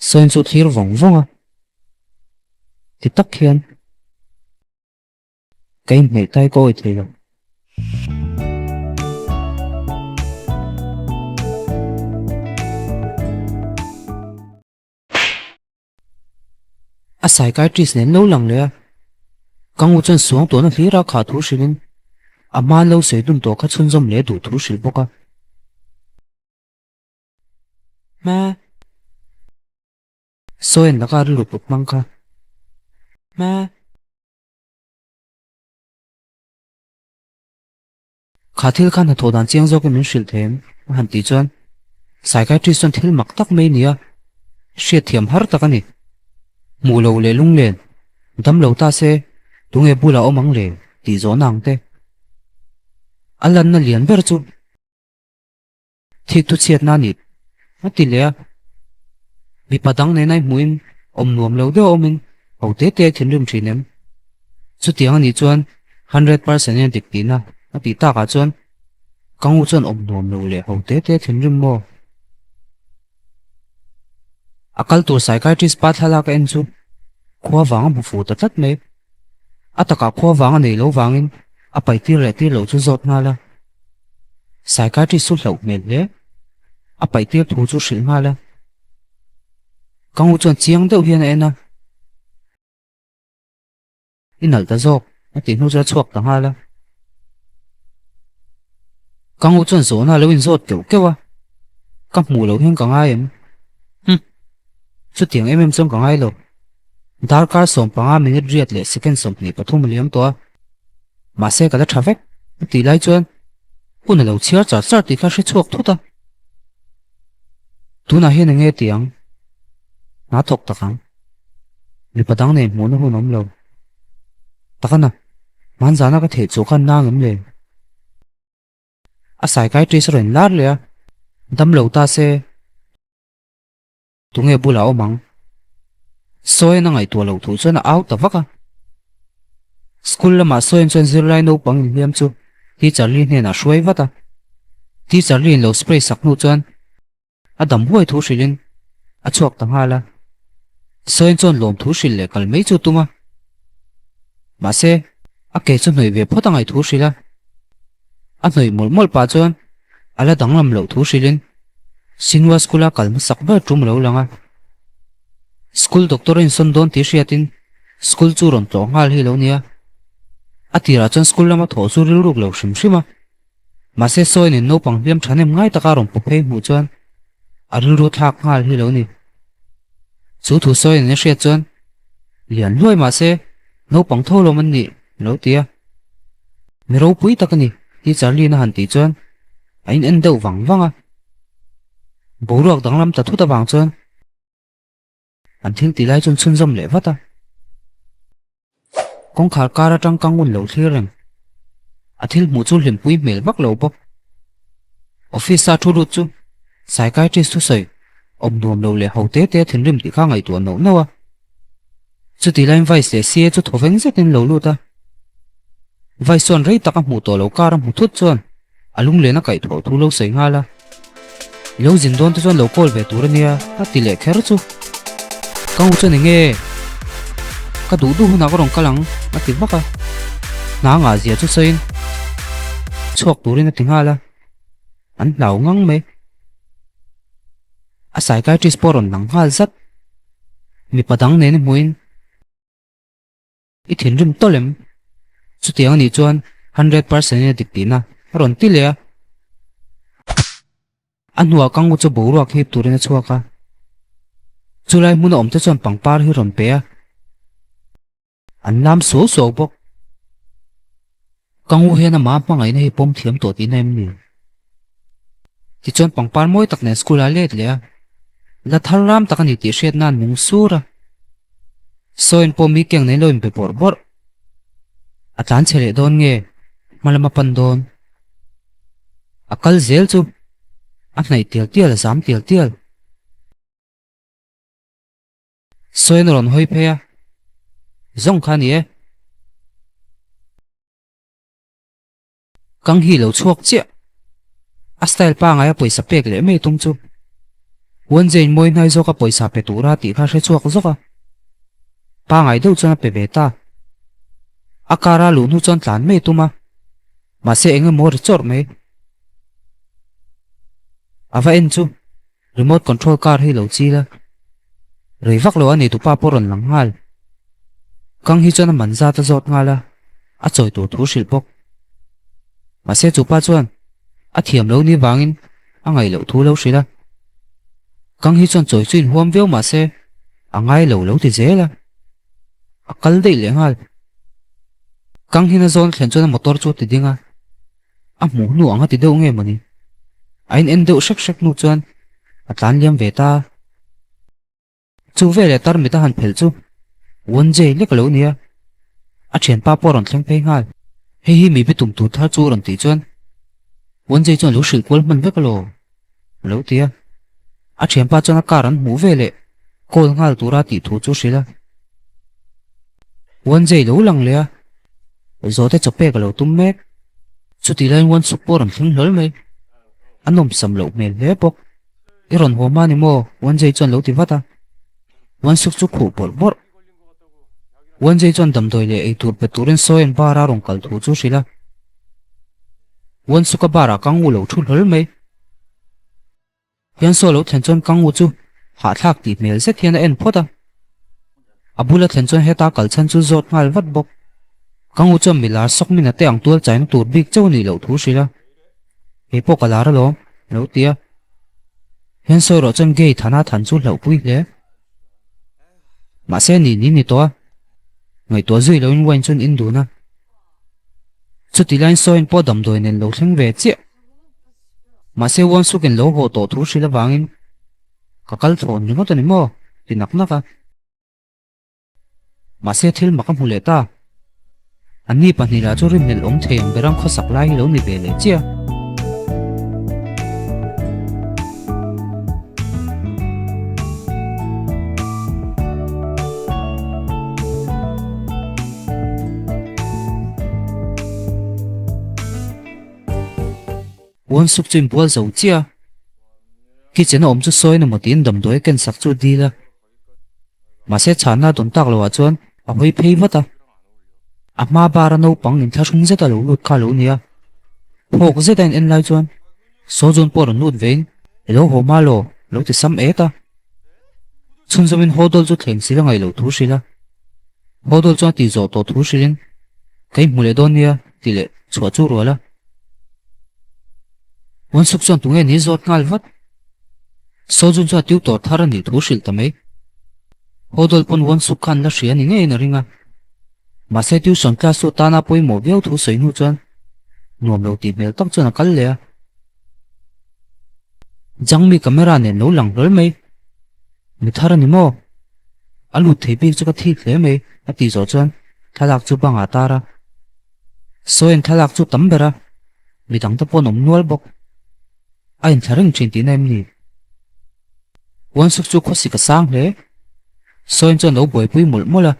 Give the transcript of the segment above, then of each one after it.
Sơn chút thir vòng vong à thì tắc khiên cái mẹ tay coi thì rồi à psychiatrist nên lâu lằngเลยcăng u chân xuống tổ nó phía ra khá thú sĩ nên à mà lâu sẽ đun tổ các chân dâm lẽ đủ thú sĩ bốc à mà Sơn là cái lụt bốc mang cả mà khá thiếu khăn là thổ đàn chiang do cái mình xử thêm hẳn tí chân psychiatrist chân thiếu mặc tắc mấy nia sẽ thiểm hở tắc anh mù lâu lệ lung lên đâm lâu ta sẽ đúng nghe bu là ôm mắng lệ tí gió nàng tê anh lần nó liền bớt chút thì tu chết na nít nó tỷ lệ bị bắt đăng này này muốn ôm nuông lâu đó ôm mình hậu tế tế thiên đường chỉ nem chút tiếng anh chuan 100% nhân tịch tín à nó bị ta cả chuan căng u chuan ôm nuông lâu lệ hậu tế tế thiên đường mò akal tur psychiatrist pa thala ka en chu khwa wang bu fu ta tat me ataka khwa wang nei lo wangin a pai tir le tir lo chu zot na la psychiatrist su hlo mel le a pai tir thu chu shil nga la kang u chuan chiang deuh hian ena inal ta zok a ti nu cha chuak ta nga la kang u chuan zo na lo in zot keu kewa ka mu lo hian ka nga em chút tiếng em trong cả hai lộc dar car som panga minute riat le second som ni pathum liam to ma se ka traffic ti lai chuan pun lo chiar char char ti kha hre chuak thuta tuna hian nge tiang na thok takang ni padang ne mon hu nom lo takana man jana ka the chu khan na ngam le a psychiatrist ren lar le dam lo ta se tu nghe bu lão mắng soi nó ngày tua lẩu thủ cho nó áo tập vắc à school là mà soi cho zero line no bằng liam chu thì trả liên này là suy vắt à thì trả liên lẩu spray sắc nụ chuan à đầm huay thủ sĩ lên à chuộc tầng hai là soi cho lồng thủ sĩ lệ cả mấy chu tung à mà xe à kể cho người về phốt ngày thủ sĩ là à người mol pa chuan à là đằng làm lẩu thủ sĩ lên xin qua school cả một sắc bơ trúng lẩu lăng à school doctor in son don ti hriatin school chu ron tlaw ngal hi lo nia atira chan school lama thaw chu ril ruk lo hrim hrim a ma se soin in no pang liam thanem ngai taka ron pophei mu chuan a ril ru thak ngal hi lo ni chu thu soin ne hriat chuan lian hnuai ma se no pang tho lo man ni lo tia mi ro pui takani hi charli na han ti chuan a in en deuh wang wanga boruak danglam ta thu ta wang chuan anh thil tỷ lệ chun chun zom lệ vắt à con khar cara trăng căng un lâu thia rằng anh thil mu chu lim pui mel bắc lâu bốc office thu rút chu psychiatrist thu soi ông nuông lâu lệ hậu tế tế thiên rim tỷ khang ngày tuổi nấu nấu à chu tỷ lệ vai sẽ xia chu thổ veng rất nên lâu luôn ta vai son rei taka mu to lâu cara mu thut chuan alung le na kai thổ thu lâu soi nga la lâu dinh don chuan lâu call về tur nia ta tỷ lệ kher chu căng u chân nghe cái đủ đủ nào có đồng cái lăng nó tiếng bắc à ná ngả gì chút xin chuộc đủ lên tiếng hai là anh lão ngang mấy à sai cái transport nắng hai rất mi padang nên muin ít hiện rim to lem chút tiếng này chuan 100% địch tín à rồi tí lệ anh hùa căng u cho bố ruột hiệp đủ lên chuộc à July muốn ôm tới chọn bằng par hi ron pe anh làm số số bốc căng u hiền mà bằng ấy này bom thiểm tổ tí nem nè thì chọn bằng par mỗi tắc nên school lại lệ là thằng ram tắc anh thì xét nan mung sura so en pom mi keng này lôi về bor bor à tan chele don nghe mà làm pan don à kal zel chu anh này tiel tiel dám tiel tiel Soin ron hoi pe zong khan ye kang hi lo chuak che a style pa ngai poi sa pek le me tung chu Uốn dây môi ngay do các bồi sạp về tủ ra tỉ khá sẽ chuộc dốc à. Ba ngày đâu cho nó bể bể ta. Akara lũ nu chọn tán mê tu mà sẽ anh mua được chốt mê. À vậy anh chú, remote control car hay lâu chi là. Rồi vắc lâu anh ấy tụ pa poron lắng hal. Căng hi cho nó mặn ra ta giọt nga là. À trời tụ thú xịt bốc. Mà sẽ chụp pa chuan. À thiểm lâu ni vangin. À ngày lâu thú lâu xí là. Căng hi chọn trời chuyên huam véo mà sẽ. À ngay lâu lâu thì dễ là. À call đây liền hal. Căng hi na zon khen cho nó motor chuột thì dinga. À mũ nuông á thì đâu nghe mà ni. Anh em đâu sắc sắc nu chuan. À tán liam về ta. Chú về lại tar mi ta hàn phèl chú. Uốn dây lấy cái lỗ nia. À chèn pa poron thang phê ngal. Hi hi mi bị tụm tụt thar chú rần tí chuan. Uốn dây chuan lỗ sỉ quál mình với cái lỗ. Lỗ tia. À chèn pa chuan à karan mũ về lệ. Cô ngal tu ra tí thú chú xí la. Uốn dây lỗ lăng lệ. Rồi thế chọc bê cái lỗ tùm mét. Chú tí lên uốn sụp poron thang lỡ mê. Anh nôm sầm lỗ mê lệ bốc. Iron hồ ma ni mô. Uốn dây chuan lỗ tí vắt à. Uốn sụp chú khủ bột bột. Uốn dây chuan đầm đồi lệ ấy tụt bệt tụt lên xoay ba ra rồng cල් thú chú xí la. Uốn sụp ba ra căng u lỗ chú lỡ mê. Hiền số lỗ thèn chuan căng u chú. Hạ thác tí mèl xét hiền en phốt à. À bù là thèn chuan heta cl chân chú giọt ngal vắt bốc. Căng u chuan mì lá sóc mình là tèng tuol cháy nó tụt big châu nì lỗ thú xí la. Hê bốc à lá ra lỗ. Lỗ tía. Hiền số lỗ chuan gây thana thán chú lỗ bùi lệ. Mà xe nì toa. Ngày toa dưới lâu in quanh chân in đủ na. Chút tí lại xoay in bó đầm đồi nên lâu thang về chịa. Mà xe uốn xúc in lâu hồ tổ thú xí là vang in. Cả cál thôn nhưng mà tên mô. Thì nắc à. Mà xe thil mà cầm hù lệ ta. Anh ni bà nì là cho rìm nền ống thèm bê răng khó sạc lại lâu nì bề lệ chịa. Uốn xúc chuyên bùa dầu chia. Khi chế nó ôm chút xôi nó một tiếng đầm đuối kênh sạc chút đi là. Mà sẽ chán là đồn tạc lâu à chuan. À hơi phê mất à. À ma bà ra nâu bằng nhìn thác sung rất là lũ lụt khá lũ nè. Hồ có rất anh em lại chuan. Số dồn bò rần lụt vên. Lô hồ ma lô. Lô thì xăm ế ta. Xuân dâm in hồ đôl chút thèm xí là ngày lũ thú xí là. Hồ đôl chuan tì dỗ tổ thú xí lên. Cái mù lệ đôn nè. Tì lệ chua chú rồi là. Uốn xúc chuan tụi nghe ní giọt ngal vắt. Số dồn chuan tiêu tỏ thara ní thú xíl tầm ấy. Hồ đôl pon uốn xúc khăn là xía ní nghe nà ringa. Mà xe tiêu sống ca số ta na bôi mổ véo thú sấy nu chuan. Nuông lâu tì mèo tóc chuan là cál lệ. Giang mi camera nè nấu lăng rớl mây. Mi thara ní mô. À lụt thấy bê cho các thịt lệ mây. À tì dỗ chuan. Thá lạc chú bằng à ta ra. Số em thá lạc chú tắm bè ra. Mi tăng ta pon ống nual bốc. Anh thả rừng trên tí em nì. Uốn xúc chú khó xì cả sang lệ. Số em cho nấu bồi bùi mụl mô là.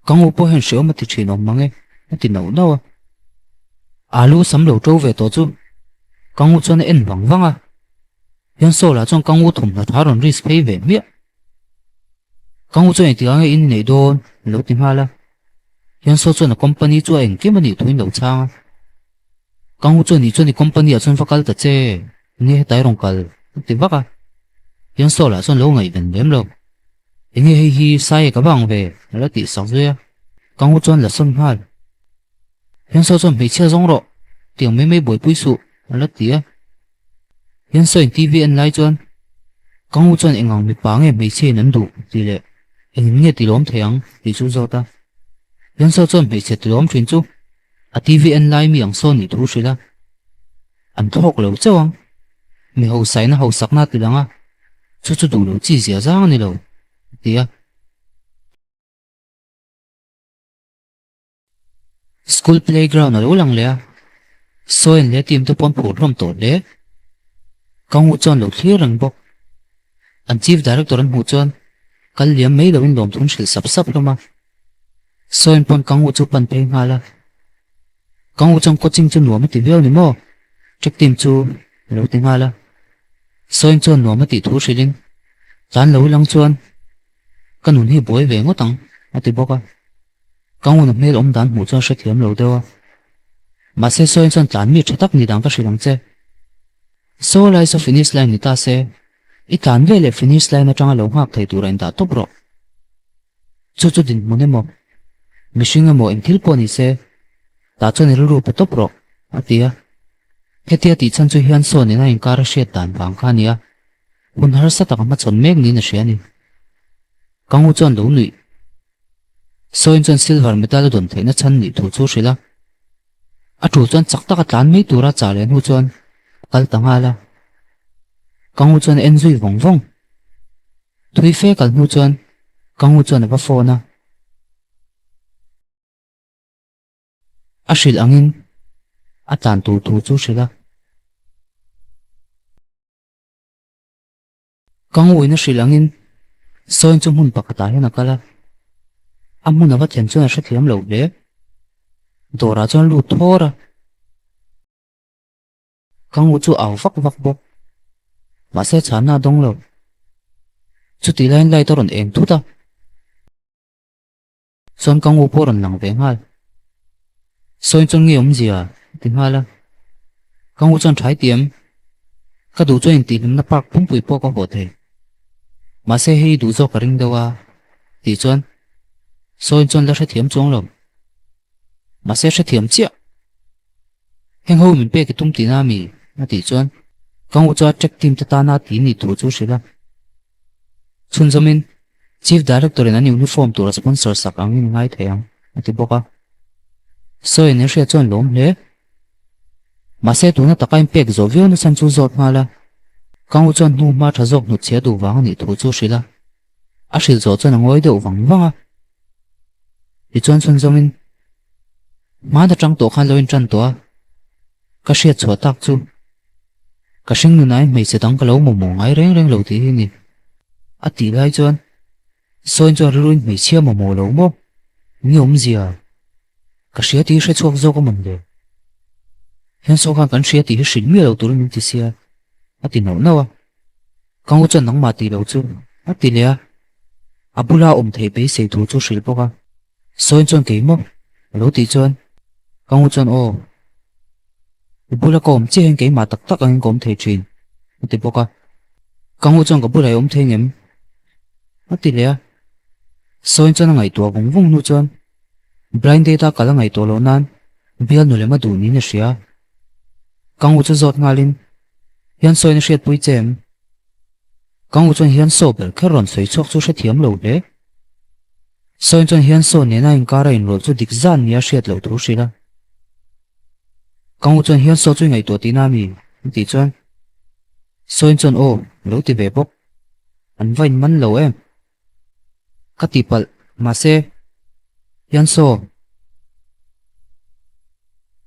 Căng u bó hèn sữa mà thì chỉ nóng măng ấy. Nó thì nấu đâu à. À lũ sắm lẩu trâu về tổ chú. Căng u cho nó en vắng vắng à. Hiền số là trong căng u thùng là thả rõn risk pay về miệng. Căng u cho anh thì anh in này đôn. Lẩu tìm hà là. Hiền số cho nó company cho anh kiếm mà nỉ thuê lẩu trang à. Căng u cho nỉ company ở trong phát cál tật chê. Nghe tay rong cál. Tìm vắc à. Hiền số là trong lẩu ngày vẫn đếm lẩu. Anh nghe hi sai cả bằng về là tỷ sọc dưới. Căng u cho là sân hal. Hiền số cho mấy chia rong rộ. Tiếng mấy bồi bùi sụ là tía. Hiền số anh TV anh lại cho. Căng u cho anh ngang mấy bá nghe mấy chia nấn đủ. Tỷ lệ. Anh nghe tỷ lóm thèng tỷ chú dâu ta. Hiền số cho mấy chia tỷ lóm chuyên chú. À TV anh lại miệng số nỉ thú xí là. Anh thọc lâu cháu anh. Mấy hậu sái na hậu sắc na tỷ lăng à. Chú đủ lâu chỉ dìa ra nè lâu. Tía. School playground ở đâu lăng lẽ. Số anh lẽ tìm tới bọn phụ rộng tổ lẽ. Căng u chọn lâu thịa răng bốc. Anh chief director anh hụ chọn. Cál liếm mấy đầu in lộm thùng xịl sắp lắm mà. Số anh bọn căng u chú bàn phê ngà là. Căng u chọn coaching chân lúa mấy tỷ véo nè mô. Chắc tìm chú lâu tiếng ngà là. Soin chuan nuam ati thu hrilin tlan lo lang chuan kanun hi buai ve ngotang ati boka kangun hmel om dan mu chuan hre thiam lo dewa ma se soin chuan tlan mi thatak ni dang ka hrilang che so lai so finish line ni ta se I tlan ve le finish line atanga lo ngak thei tur in da top ro chu chu din mune mo mishing mo in thil po ni se ta chuan i ru pe top ro atia hetia ti chan chu hian so ni na in kar hriat dan wang kha nia hun har sa tak ma chon mek ni na hria ni kangu chuan lo lui soin chuan silver medal don theina chan ni thu chu hrila a thu chuan chak taka tlan mei tura cha len hu chuan kal tanga la kangu chuan enjoy vong vong thui fe kal nu chuan kangu chuan va phone a hril angin a tlan tu thu chu hrila kangu ina hril angin soin chu mun pakata hian akala amun ava thian chuan a hre thiam lo hle dora chuan lu thora kangu chu aw vak vak bok ma se chana dong lo chu ti lain lai toron eng thu ta son kangu poron lang ve ngal soin chuan ngi om zia ti hala kangu chuan thai tiam ka du chuan ti lim na park pum pui po ka ho the ma se hei du zo ka ring dawa ti chuan soin chuan la hre thiam chuang lo ma se hre thiam chia heng ho min pe ki tum ti na mi na ti chuan kangu cha check team ta na ti ni thu chu hrila chun zomin chief director in an uniform tur sponsor sak angin ngai theyang ati boka soin ne hria chuan lom hle ma se tu na takain pek zo vio na san chu zot ngala kangu chuan nu ma tha zok nu che du wang ni thu chu hrila a hril zo chuan ngoi deuh wang wanga ti chuan chun zomin ma da tang to khan loin tran to ka hriat chhuat tak chu ka hring nu nai mei se dang ka lo mo mo ngai reng reng lo ti ni a ti lai chuan soin chuan ruin mei chia mo mo lo mo ni om zia ka hria ti hre chuak zo ka mon le hian so khan kan hria ti hi hrin mi lo tur min ti sia a ti no no a kangu chuan nang ma ti lo chu a ti le a bula om thei pe sei thu chu hril poka soin chuan ke mo lo ti chuan kangu chuan o bula kom che heng ke ma tak tak ang kom thei thin ti poka kangu chuan ka bula om thei ngem a ti le soin chuan ngai to vung vung nu chuan blind data kala ngai to lo nan bial nu le ma du ni na hria kangu chu zot ngalin hian soin hriat pui chem kangu chuan hian so bel kharon soi chok chu hre thiam lo le soin chuan hian so ne na in kara in ro chu dik zan nia hriat lo thu hrila kangu chuan hian so chu ngai to ti na mi ti chuan soin chuan o lo ti ve bok an vain man lo em ka ti pal ma se hian so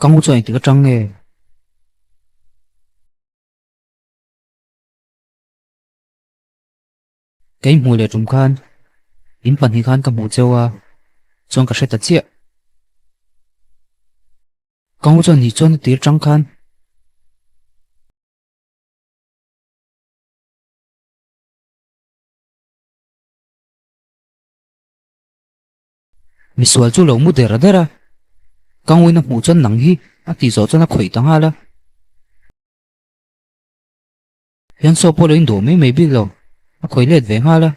kangu chuan ti ka tang nge cái mùi lệ trùng khan in pan hi khan ka mu chewa chuan ka hreta chia kangu chuan ni chuan tir tang khan mi sual chu lo mu dera dera kangu ina mu chuan nang hi a ti zo chuan a khoi tang hala hian so polo in do me bi lo a khoi let ve hala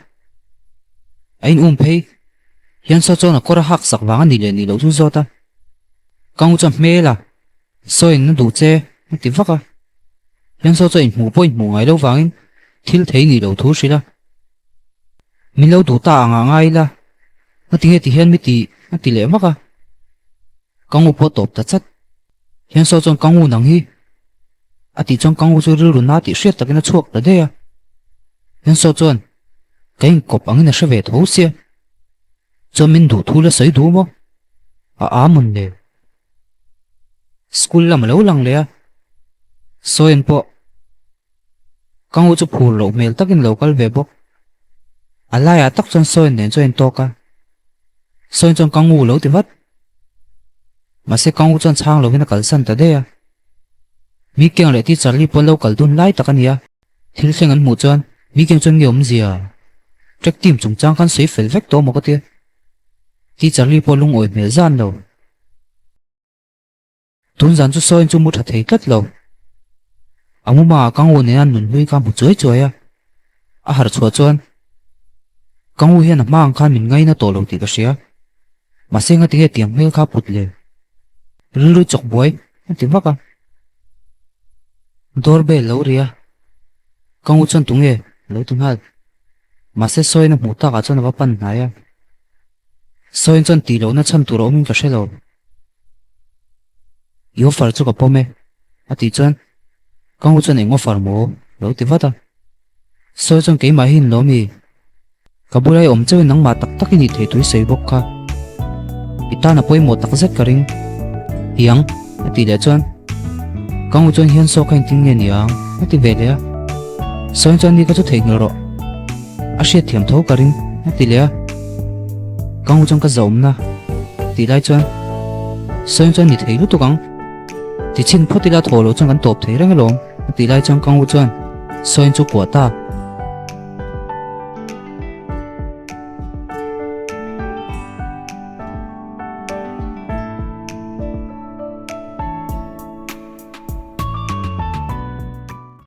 ain phei hian so chuan a kora hak sak wang ni le ni lo chu zota kangu chuan hmela so in na du che ti vaka hian so chuan mu point mu ngai lo wangin thil thei ni lo thu hrila min lo du ta anga ngai la a ti he ti hian mi ti le maka kangu po top ta chat hian so chuan kangu nang hi a ti chuan kangu chu ru na ti hriat takina chuak ta de ya hian so chuan kain kop angin a hre ve tho sia chuan min du thu la sei du mo a mun le school lam lo lang le a so en po kangu chu phur lo mel takin local ve bok alaya tak chuan so en nen chuan to ka so en chuan kangu lo ti vat ma se kangu chuan chang lo hina kal san ta de ya mi keng le ti charli po lo kal dun lai takania thil thleng an hmu chuan mi keng chuan nge awm zia trek team chung chang khan sei fel vek to mo ka tia teacher li po lung oi hmel zan lo tun zan chu soin chu mu tha thei tlat lo amuma kang u ne an nun hui ka mu choi choi a har chua chuan kang u hian a mang khan min ngai na to lo ti ka sia ma senga ti he tiang mel kha put le lu chok boy ti vaka doorbell lo ria kang u chuan tunge lo tung hal ma se soin a mu ta ka chuan a pan na ya soin chuan ti lo na chan tur awmin ka shelo yo far chu ka pome a ti chuan kang u chuan engo far mo lo ti vata soin chuan ke ma hin lo mi kabulai om chawin nang ma tak tak ni thei tui sei bok kha itana poimo tak zet ka ring hiang a ti le chuan kang u chuan hian so khain ting nge niang a ti ve le a soin chuan ni ka chu thei ngel ro a hriat thiam tho ka ring a ti le a kang u chuan ka zaum na ti lai chuan soin chuan ni thei lu tu kang ti chin photila tholo chuan kan top thei reng lom ti lai chuan kang u chuan soin chu kwa ta